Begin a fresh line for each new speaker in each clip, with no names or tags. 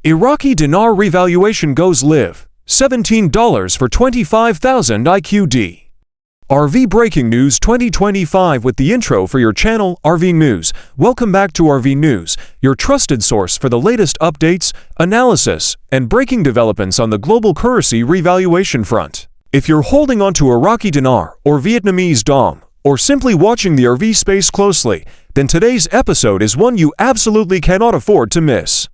Iraqi Dinar Revaluation goes live. $17 for 25,000 IQD. RV Breaking News 2025 with the intro for your channel, RV News. Welcome back to RV News, your trusted source for the latest updates, analysis, and breaking developments on the global currency revaluation front. If you're holding on to Iraqi Dinar or Vietnamese Dong, or simply watching the RV space closely, then today's episode is one you absolutely cannot afford to miss.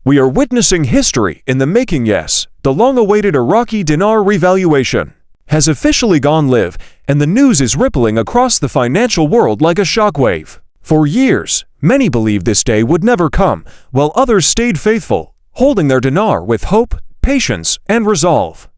We are witnessing history in the making. Yes, the long-awaited Iraqi Dinar revaluation has officially gone live, and the news is rippling across the financial world like a shockwave. For years, many believed this day would never come, while others stayed faithful, holding their dinar with hope, patience, and resolve.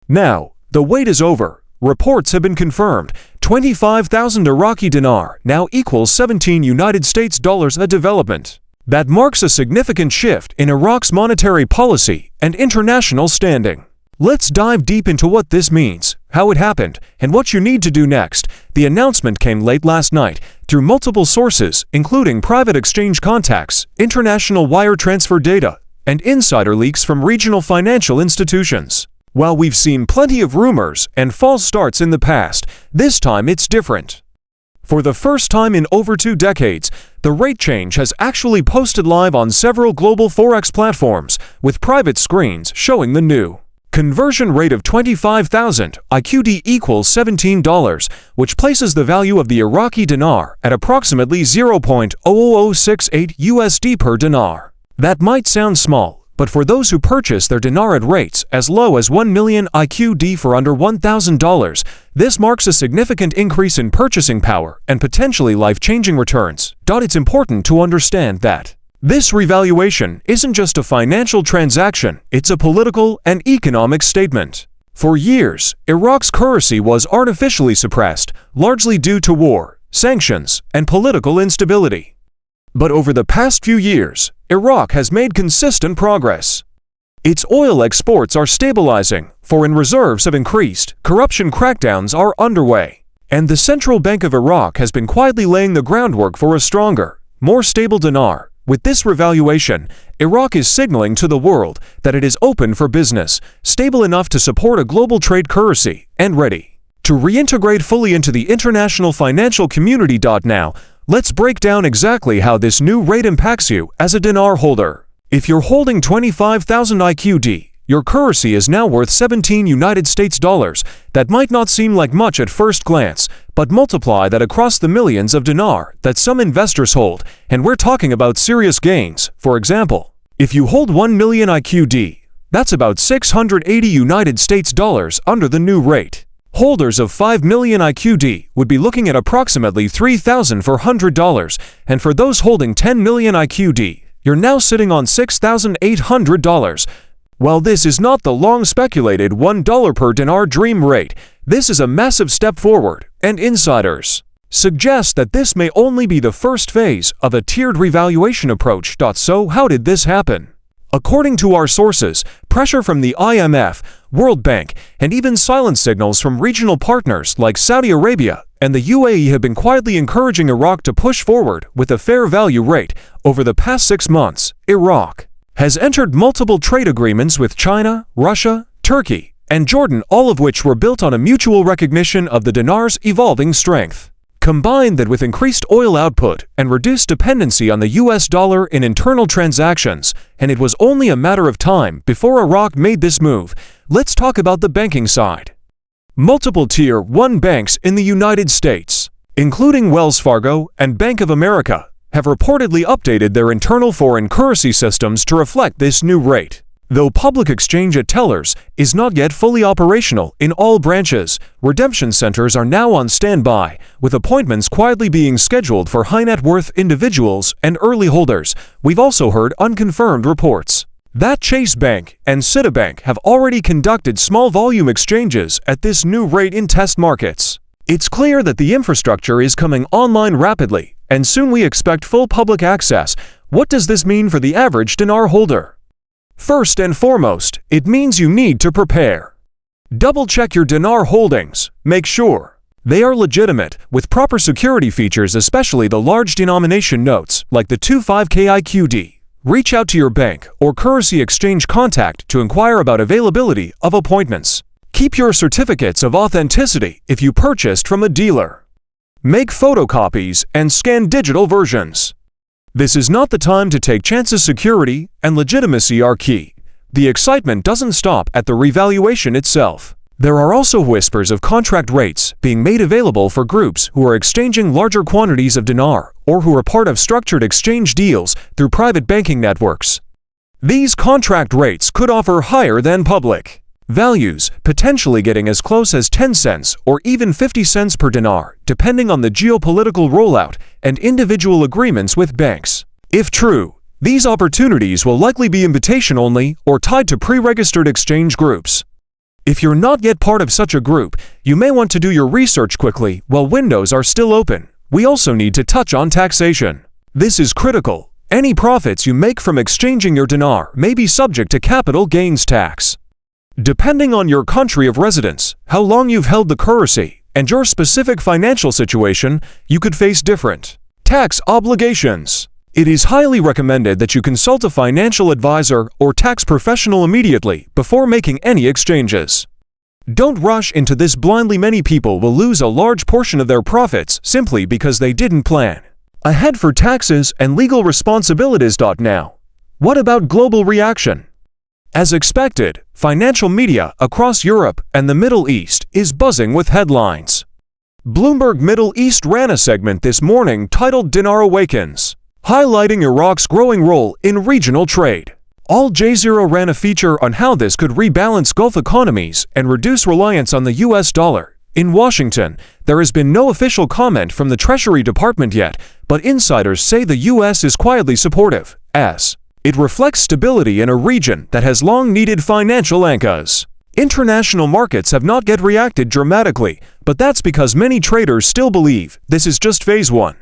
Now, the wait is over. Reports have been confirmed. 25,000 Iraqi dinar now equals 17 United States dollars, a development that marks a significant shift in Iraq's monetary policy and international standing. Let's dive deep into what this means, how it happened, and what you need to do next. The announcement came late last night through multiple sources, including private exchange contacts, international wire transfer data, and insider leaks from regional financial institutions. While we've seen plenty of rumors and false starts in the past, this time it's different. For the first time in over 2 decades, the rate change has actually posted live on several global Forex platforms, with private screens showing the new conversion rate of 25,000 IQD equals $17, which places the value of the Iraqi dinar at approximately 0.00068 USD per dinar. That might sound small, but for those who purchase their dinar at rates as low as 1 million IQD for under $1,000, this marks a significant increase in purchasing power and potentially life-changing returns. It's important to understand that this revaluation isn't just a financial transaction, it's a political and economic statement. For years, Iraq's currency was artificially suppressed, largely due to war, sanctions, and political instability. But over the past few years, Iraq has made consistent progress. Its oil exports are stabilizing, foreign reserves have increased, corruption crackdowns are underway, and the Central Bank of Iraq has been quietly laying the groundwork for a stronger, more stable dinar. With this revaluation, Iraq is signaling to the world that it is open for business, stable enough to support a global trade currency, and ready to reintegrate fully into the international financial community. Now, let's break down exactly how this new rate impacts you as a dinar holder. If you're holding 25,000 IQD, your currency is now worth 17 United States dollars. That might not seem like much at first glance, but multiply that across the millions of dinar that some investors hold, and we're talking about serious gains. For example, if you hold 1 million IQD, that's about 680 United States dollars under the new rate. Holders of 5 million IQD would be looking at approximately $3,400, and for those holding 10 million IQD, you're now sitting on $6,800. While this is not the long-speculated $1 per dinar dream rate, this is a massive step forward, and insiders suggest that this may only be the first phase of a tiered revaluation approach. So how did this happen? According to our sources, pressure from the IMF, World Bank, and even silent signals from regional partners like Saudi Arabia and the UAE have been quietly encouraging Iraq to push forward with a fair value rate. Over the past 6 months, Iraq has entered multiple trade agreements with China, Russia, Turkey, and Jordan, all of which were built on a mutual recognition of the dinar's evolving strength. Combine that with increased oil output and reduced dependency on the US dollar in internal transactions, and it was only a matter of time before Iraq made this move. Let's talk about the banking side. Multiple Tier 1 banks in the United States, including Wells Fargo and Bank of America, have reportedly updated their internal foreign currency systems to reflect this new rate. Though public exchange at tellers is not yet fully operational in all branches, redemption centers are now on standby, with appointments quietly being scheduled for high-net-worth individuals and early holders. We've also heard unconfirmed reports that Chase Bank and Citibank have already conducted small-volume exchanges at this new rate in test markets. It's clear that the infrastructure is coming online rapidly, and soon we expect full public access. What does this mean for the average dinar holder? First and foremost, it means you need to prepare. Double-check your dinar holdings. Make sure they are legitimate, with proper security features, especially the large denomination notes like the 25K IQD. reach out to your bank or currency exchange contact to inquire about availability of appointments. Keep your certificates of authenticity if you purchased from a dealer. Make photocopies and scan digital versions. This is not the time to take chances. Security and legitimacy are key. The excitement doesn't stop at the revaluation itself. There are also whispers of contract rates being made available for groups who are exchanging larger quantities of dinar or who are part of structured exchange deals through private banking networks. These contract rates could offer higher than public values, potentially getting as close as 10 cents or even 50 cents per dinar, depending on the geopolitical rollout and individual agreements with banks. If true, these opportunities will likely be invitation-only or tied to pre-registered exchange groups. If you're not yet part of such a group, you may want to do your research quickly while windows are still open. We also need to touch on taxation. This is critical. Any profits you make from exchanging your dinar may be subject to capital gains tax. Depending on your country of residence, how long you've held the currency, and your specific financial situation, you could face different tax obligations. It is highly recommended that you consult a financial advisor or tax professional immediately before making any exchanges. Don't rush into this blindly. Many people will lose a large portion of their profits simply because they didn't plan ahead for taxes and legal responsibilities. Now, what about global reaction? As expected, financial media across Europe and the Middle East is buzzing with headlines. Bloomberg Middle East ran a segment this morning titled "Dinar Awakens," highlighting Iraq's growing role in regional trade. Al Jazeera ran a feature on how this could rebalance Gulf economies and reduce reliance on the US dollar. In Washington, there has been no official comment from the Treasury Department yet, but insiders say the US is quietly supportive, as it reflects stability in a region that has long needed financial anchors. International markets have not yet reacted dramatically, but that's because many traders still believe this is just phase one.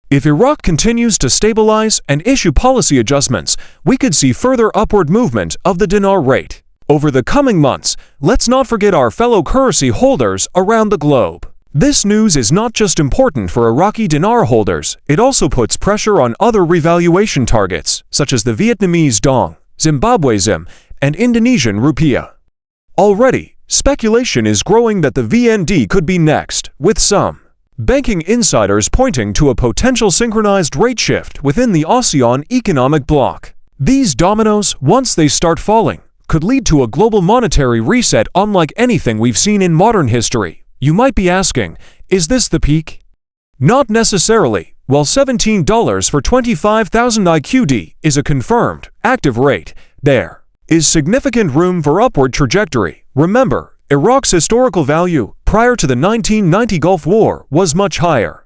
If Iraq continues to stabilize and issue policy adjustments, we could see further upward movement of the dinar rate. Over the coming months, let's not forget our fellow currency holders around the globe. This news is not just important for Iraqi dinar holders, it also puts pressure on other revaluation targets, such as the Vietnamese Dong, Zimbabwe Zim, and Indonesian Rupiah. Already, speculation is growing that the VND could be next, with some banking insiders pointing to a potential synchronized rate shift within the ASEAN economic bloc. These dominoes, once they start falling, could lead to a global monetary reset unlike anything we've seen in modern history. You might be asking, is this the peak? Not necessarily. While $17 for 25,000 IQD is a confirmed, active rate, there is significant room for upward trajectory. Remember, Iraq's historical value prior to the 1990 Gulf War was much higher.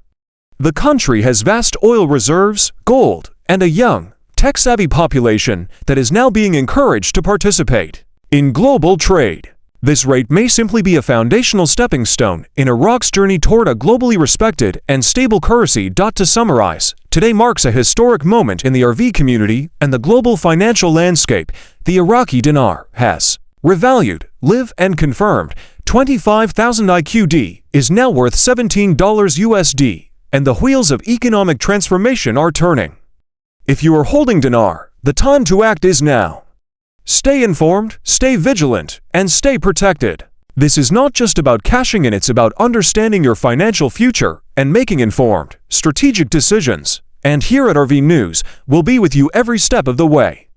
The country has vast oil reserves, gold, and a young, tech-savvy population that is now being encouraged to participate in global trade. This rate may simply be a foundational stepping stone in Iraq's journey toward a globally respected and stable currency. To summarize, today marks a historic moment in the RV community and the global financial landscape. The Iraqi dinar has revalued, live and confirmed. 25,000 IQD is now worth $17 USD, and the wheels of economic transformation are turning. If you are holding dinar, the time to act is now. Stay informed, stay vigilant, and stay protected. This is not just about cashing in, it's about understanding your financial future and making informed, strategic decisions. And here at RV News, we'll be with you every step of the way.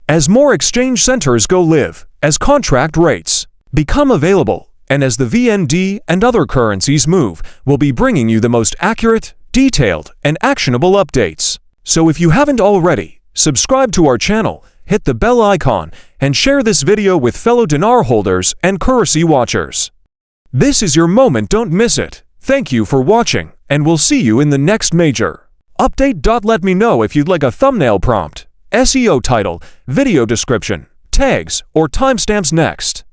As more exchange centers go live, as contract rates become available, and as the VND and other currencies move, we'll be bringing you the most accurate, detailed, and actionable updates. So if you haven't already, subscribe to our channel, hit the bell icon, and share this video with fellow dinar holders and currency watchers. This is your moment, don't miss it. Thank you for watching, and we'll see you in the next major update. Let me know if you'd like a thumbnail prompt, SEO title, video description, tags, or timestamps next.